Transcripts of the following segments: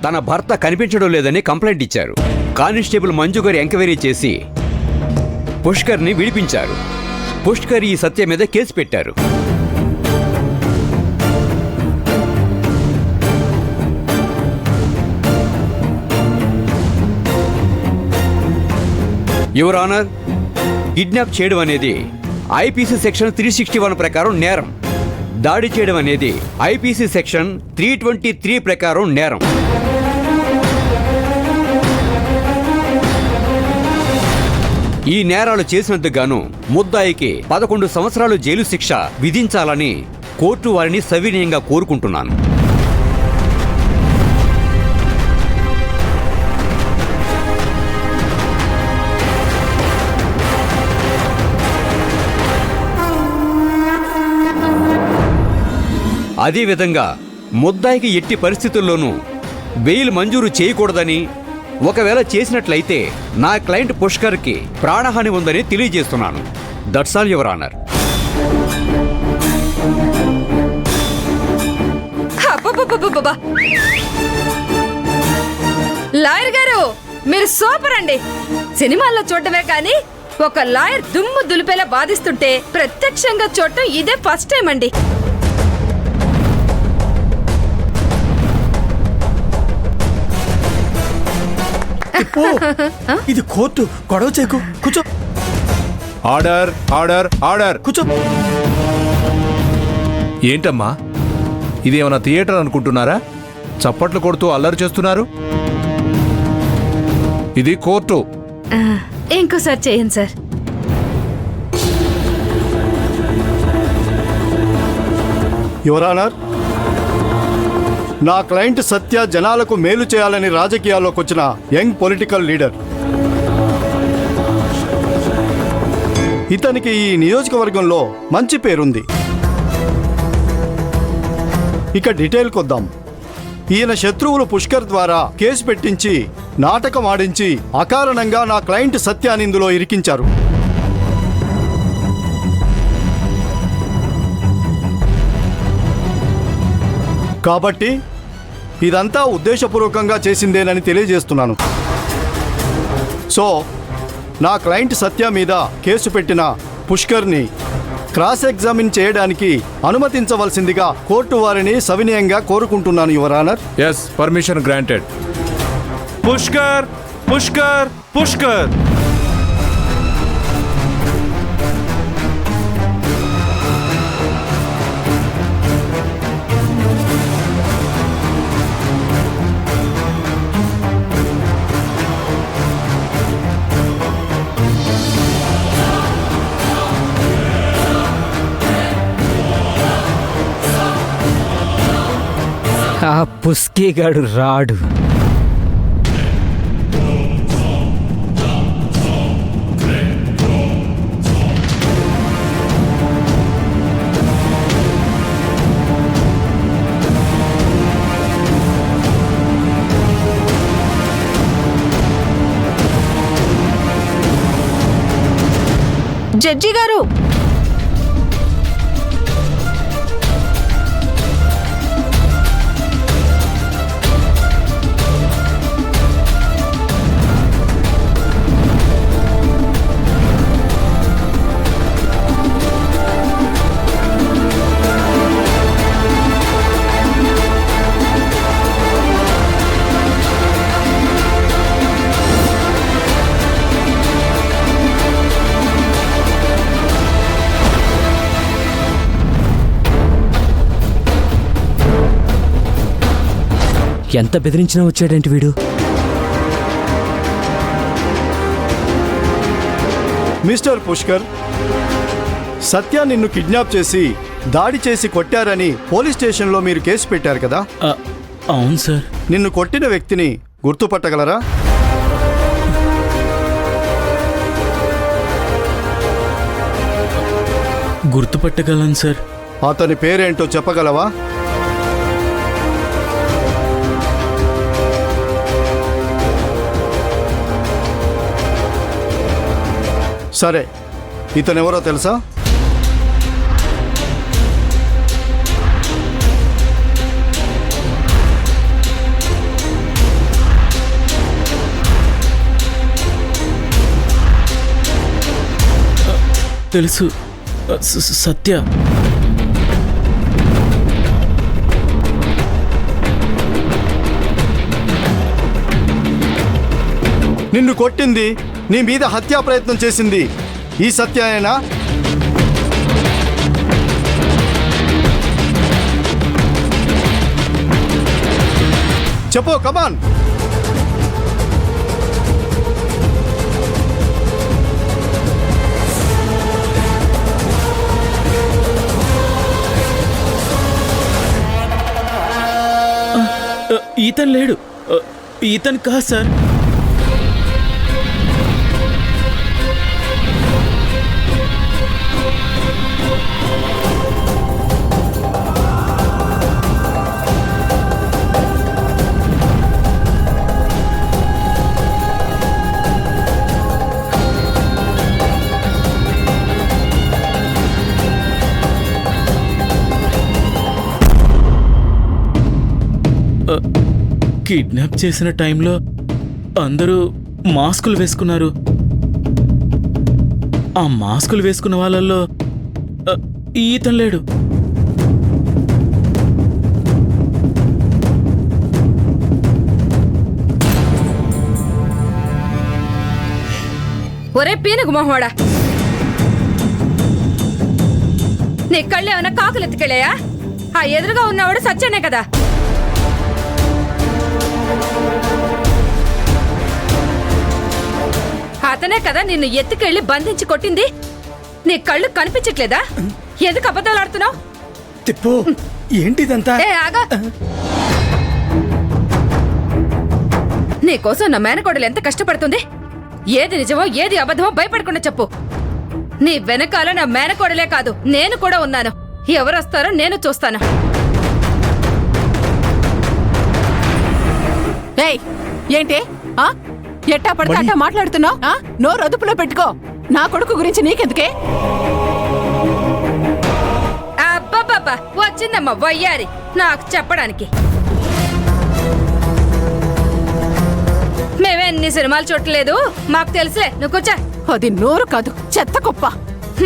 తన భర్త కనిపించడం లేదని కంప్లైంట్ ఇచ్చారు. కానిస్టేబుల్ మంజు గారు ఎంక్వైరీ చేసి పుష్కర్ని విడిపించారు. పుష్కర్ ఈ సత్య మీద కేసు పెట్టారు. యువర్ ఆనర్, కిడ్నాప్ చేయడం అనేది ఐపీసీ సెక్షన్ 361 ప్రకారం నేరం. దాడి చేయడం అనేది ఐపీసీ సెక్షన్ 323 ప్రకారం నేరం. ఈ నేరాలు చేసినందుకు గాను ముద్దాయికి 11 సంవత్సరాలు జైలు శిక్ష విధించాలని కోర్టు వారిని సవినయంగా కోరుకుంటున్నాను. అదేవిధంగా ముద్దాయికి ఎట్టి పరిస్థితుల్లోనూ బెయిల్ మంజూరు చేయకూడదని, ఒకవేళ చేసినట్లయితే నా క్లయింట్ పుష్కర్కి ప్రాణహాని ఉందని తెలియజేస్తున్నాను. That's all your honour. Lawyer గారు, మీరు సూపర్ అండి. సినిమాల్లో చూడటమే కానీ ఒక లాయర్ దుమ్ము దులిపేలా బాధిస్తుంటే ప్రత్యక్షంగా చూడటం ఇదే ఫస్ట్ టైం అండి. ఇది కోర్టు, గొడవ చేయకు, కూర్చో. Order order order. కూర్చో. ఏంటమ్మా, ఇదేమన్నా థియేటర్ అనుకుంటున్నారా? చప్పట్లు కొడుతూ అల్లరి చేస్తున్నారు. ఇది కోర్టు. ఇంకోసారి చేయండి సార్. యువర్ ఆనర్, నా క్లయింట్ సత్య జనాలకు మేలు చేయాలని రాజకీయాల్లోకి వచ్చిన యంగ్ పొలిటికల్ లీడర్. ఇతనికి ఈ నియోజకవర్గంలో మంచి పేరుంది. ఇక డీటెయిల్కి వద్దాం. ఈయన శత్రువులు పుష్కర్ ద్వారా కేసు పెట్టించి నాటకం ఆడించి అకారణంగా నా క్లయింట్ సత్యాన్ని ఇందులో ఇరికించారు. కాబట్టి ఇదంతా ఉద్దేశపూర్వకంగా చేసిందేనని తెలియజేస్తున్నాను. సో నా క్లయింట్ సత్య మీద కేసు పెట్టిన పుష్కర్ని క్రాస్ ఎగ్జామిన్ చేయడానికి అనుమతించవలసిందిగా కోర్టు వారిని సవినయంగా కోరుకుంటున్నాను your honour. Yes, permission granted. Pushkar Pushkar Pushkar. ఆ పుస్కీగాడు రాడు. జడ్జి గారు, ఎంత బెదిరించినా వచ్చాడేంటి వీడు? మిస్టర్ పుష్కర్, సత్య నిన్ను కిడ్నాప్ చేసి దాడి చేసి కొట్టారని పోలీస్ స్టేషన్లో మీరు కేసు పెట్టారు కదా? అవును సార్. నిన్ను కొట్టిన వ్యక్తిని గుర్తుపట్టగలరా? గుర్తుపట్టగలను సార్. అతని పేరేంటో చెప్పగలవా? సరే, ఇతనెవరో తెలుసా? తెలుసు సత్య. నిన్ను కొట్టింది, నీ మీద హత్యా ప్రయత్నం చేసింది ఈ సత్యాయేనా? చెప్పు, కమాన్. ఈతన్ లేడు. ఈతన్ కాదు సార్. కిడ్నాప్ చేసిన టైంలో అందరూ మాస్కులు వేసుకున్నారు. ఆ మాస్కులు వేసుకున్న వాళ్ళల్లో ఈతన్ లేడు. ఒరే పీనుగు మొహోడా, నీ కళ్ళు ఏమైనా కాకులు ఎత్తుకెళ్ళాయా? ఆ ఎదురుగా ఉన్నవాడు సత్యనే కదా. అతనే కదా నిన్ను ఎత్తుకెళ్లి బంధించి కొట్టింది. నీ కళ్ళు కనిపించట్లేదా? ఎందుకు అబద్ధాలు ఆడుతున్నావు? తిప్పు, ఏంటిదంతా? ఏ ఆగా, నీకోసం నా మేనకోడలు ఎంత కష్టపడుతుంది. ఏది నిజమో ఏది అబద్ధమో భయపడకుండా చెప్పు. నీ వెనకాల నా మేనకోడలే కాదు, నేను కూడా ఉన్నాను. ఎవరొస్తారో నేను చూస్తాను. ఏయ్, ఏంటి ఎట్టా పడితే అట్టా మాట్లాడుతున్నావు? నోరు అదుపులో పెట్టుకో. నా కొడుకు గురించి నీకెందుకే? అబ్బబ్బబ్బా, వచ్చిందమ్మా వయ్యారి నాకు చెప్పడానికి. మేమెన్ని సినిమాలు చూడలేదు, మాకు తెలుసులే. నువ్వు కూర్చో. అది నోరు కాదు, చెత్త కుప్ప.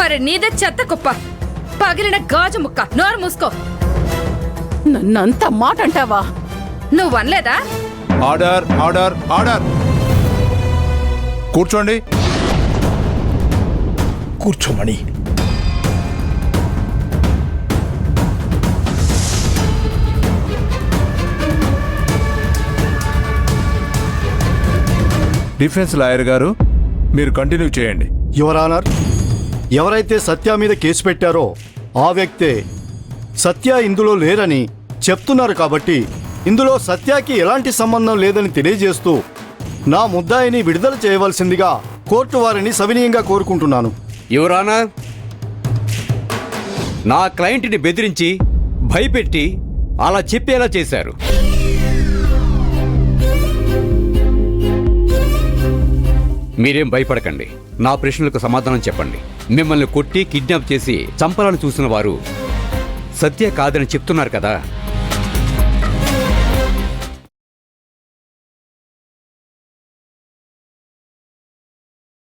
మరి నీదే చెత్త కుప్ప, పగిలిన గాజు ముక్క. నోరు మూసుకో. నన్నంత మాట అంటావా? నువ్వు అనలేదా? Order, order, order. కూర్చోండి. కూర్చోమణి. డిఫెన్స్ లాయర్ గారు, మీరు కంటిన్యూ చేయండి. యువర్ ఆనర్, ఎవరైతే సత్య మీద కేసు పెట్టారో ఆ వ్యక్తే సత్య ఇందులో లేరని చెప్తున్నారు. కాబట్టి ఇందులో సత్యకి ఎలాంటి సంబంధం లేదని తెలియజేస్తూ నా ముద్దాయిని విడుదల చేయవలసిందిగా కోర్టు వారిని సవినీయంగా కోరుకుంటున్నాను. యువరానా, నా క్లయింట్ని బెదిరించి భయపెట్టి అలా చెప్పేలా చేశారు. మీరేం భయపడకండి. నా ప్రశ్నలకు సమాధానం చెప్పండి. మిమ్మల్ని కొట్టి కిడ్నాప్ చేసి చంపాలని చూసిన వారు సత్య కాదని చెప్తున్నారు కదా.